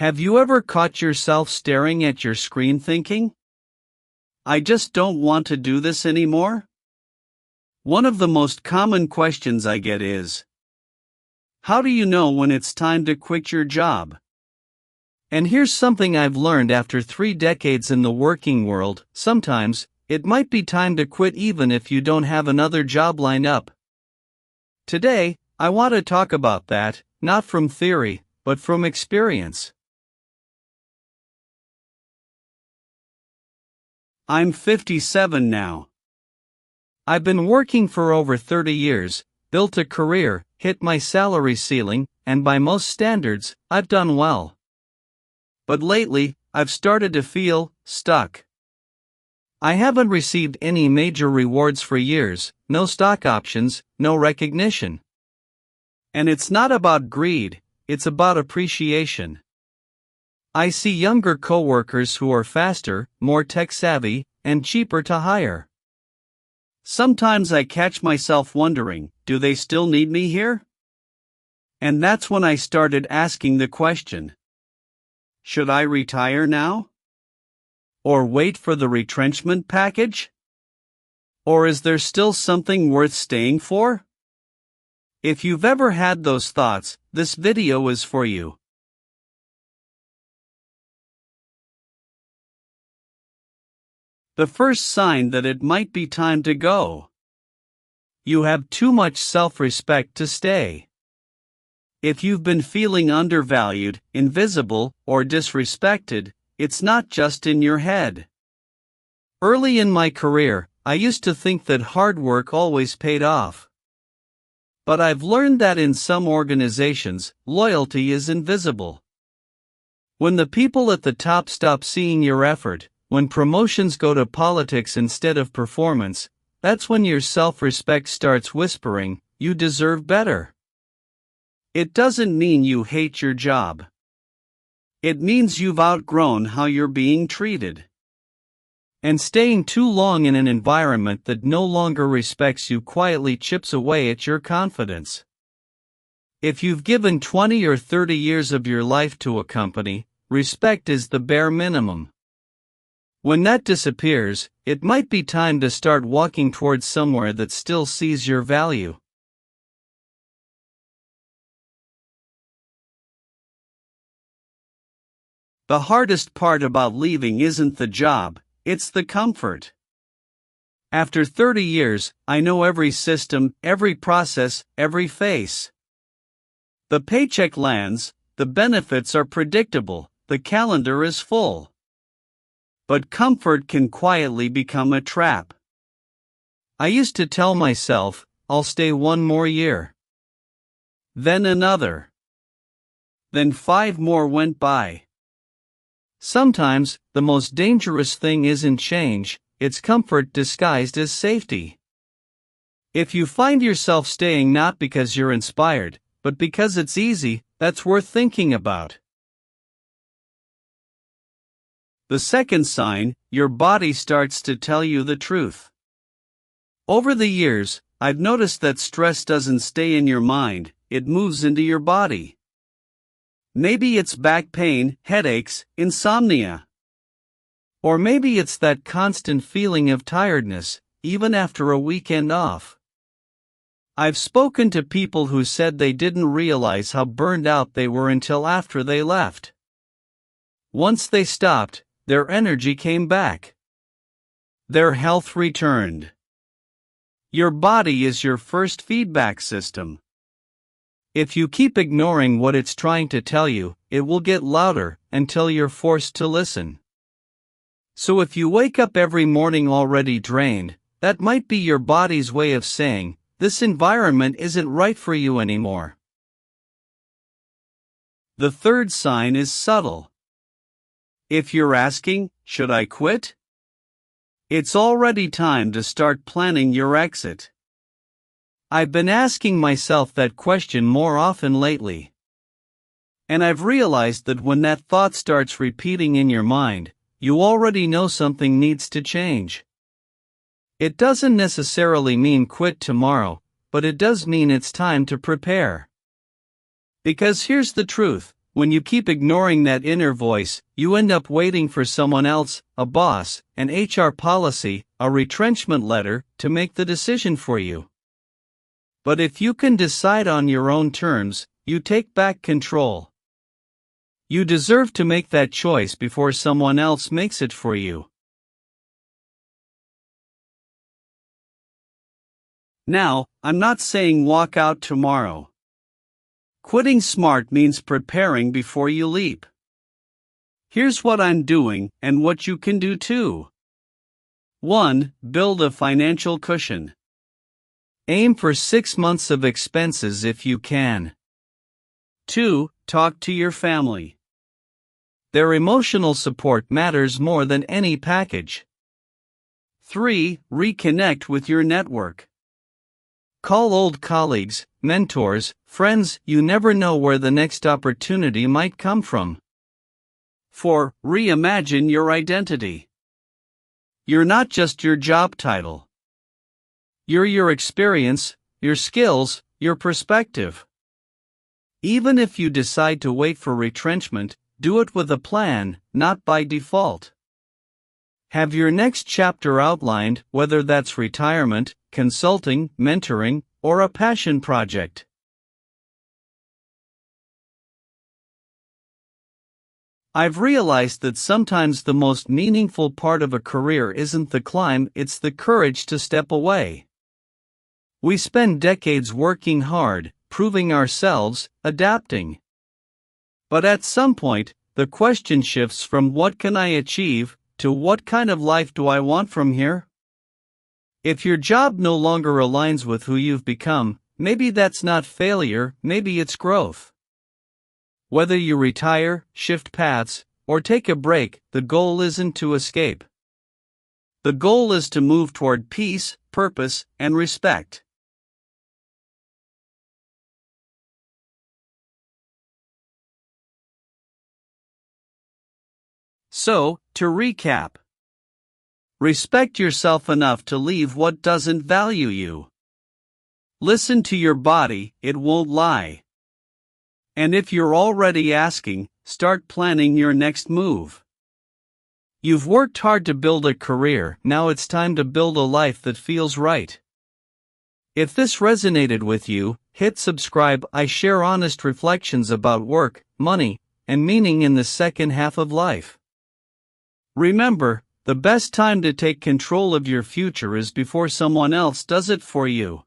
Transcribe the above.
Have you ever caught yourself staring at your screen thinking, I just don't want to do this anymore? One of the most common questions I get is, how do you know when it's time to quit your job? And here's something I've learned after 3 decades in the working world: sometimes, it might be time to quit even if you don't have another job lined up. Today, I want to talk about that, not from theory, but from experience. I'm 57 now. I've been working for over 30 years, built a career, hit my salary ceiling, and by most standards, I've done well. But lately, I've started to feel stuck. I haven't received any major rewards for years, no stock options, no recognition. And it's not about greed, it's about appreciation. I see younger coworkers who are faster, more tech-savvy, and cheaper to hire. Sometimes I catch myself wondering, do they still need me here? And that's when I started asking the question, should I retire now? Or wait for the retrenchment package? Or is there still something worth staying for? If you've ever had those thoughts, this video is for you. The first sign that it might be time to go. You have too much self-respect to stay. If you've been feeling undervalued, invisible, or disrespected, it's not just in your head. Early in my career, I used to think that hard work always paid off. But I've learned that in some organizations, loyalty is invisible. When the people at the top stop seeing your effort, when promotions go to politics instead of performance, that's when your self-respect starts whispering, you deserve better. It doesn't mean you hate your job. It means you've outgrown how you're being treated. And staying too long in an environment that no longer respects you quietly chips away at your confidence. If you've given 20 or 30 years of your life to a company, respect is the bare minimum. When that disappears, it might be time to start walking towards somewhere that still sees your value. The hardest part about leaving isn't the job, it's the comfort. After 30 years, I know every system, every process, every face. The paycheck lands, the benefits are predictable, the calendar is full. But comfort can quietly become a trap. I used to tell myself, I'll stay 1 more year. Then another. Then 5 more went by. Sometimes, the most dangerous thing isn't change, it's comfort disguised as safety. If you find yourself staying not because you're inspired, but because it's easy, that's worth thinking about. The second sign, your body starts to tell you the truth. Over the years, I've noticed that stress doesn't stay in your mind, it moves into your body. Maybe it's back pain, headaches, insomnia. Or maybe it's that constant feeling of tiredness, even after a weekend off. I've spoken to people who said they didn't realize how burned out they were until after they left. Once they stopped, their energy came back. Their health returned. Your body is your first feedback system. If you keep ignoring what it's trying to tell you, it will get louder until you're forced to listen. So if you wake up every morning already drained, that might be your body's way of saying, this environment isn't right for you anymore. The third sign is subtle. If you're asking, should I quit? It's already time to start planning your exit. I've been asking myself that question more often lately. And I've realized that when that thought starts repeating in your mind, you already know something needs to change. It doesn't necessarily mean quit tomorrow, but it does mean it's time to prepare. Because here's the truth, When you keep ignoring that inner voice, you end up waiting for someone else, a boss, an HR policy, a retrenchment letter, to make the decision for you. But if you can decide on your own terms, you take back control. You deserve to make that choice before someone else makes it for you. Now, I'm not saying walk out tomorrow. Quitting smart means preparing before you leap. Here's what I'm doing, and what you can do too. 1. Build a financial cushion. Aim for 6 months of expenses if you can. 2. Talk to your family. Their emotional support matters more than any package. 3. Reconnect with your network. Call old colleagues, mentors, friends. You never know where the next opportunity might come from. 4. Reimagine your identity. You're not just your job title. You're your experience, your skills, your perspective. Even if you decide to wait for retrenchment, do it with a plan, not by default. Have your next chapter outlined, whether that's retirement, consulting, mentoring, or a passion project. I've realized that sometimes the most meaningful part of a career isn't the climb, it's the courage to step away. We spend decades working hard, proving ourselves, adapting. But at some point, the question shifts from what can I achieve, to what kind of life do I want from here? If your job no longer aligns with who you've become, maybe that's not failure, maybe it's growth. Whether you retire, shift paths, or take a break, the goal isn't to escape. The goal is to move toward peace, purpose, and respect. So, to recap. Respect yourself enough to leave what doesn't value you. Listen to your body, it won't lie. And if you're already asking, start planning your next move. You've worked hard to build a career, now it's time to build a life that feels right. If this resonated with you, hit subscribe. I share honest reflections about work, money, and meaning in the second half of life. Remember, the best time to take control of your future is before someone else does it for you.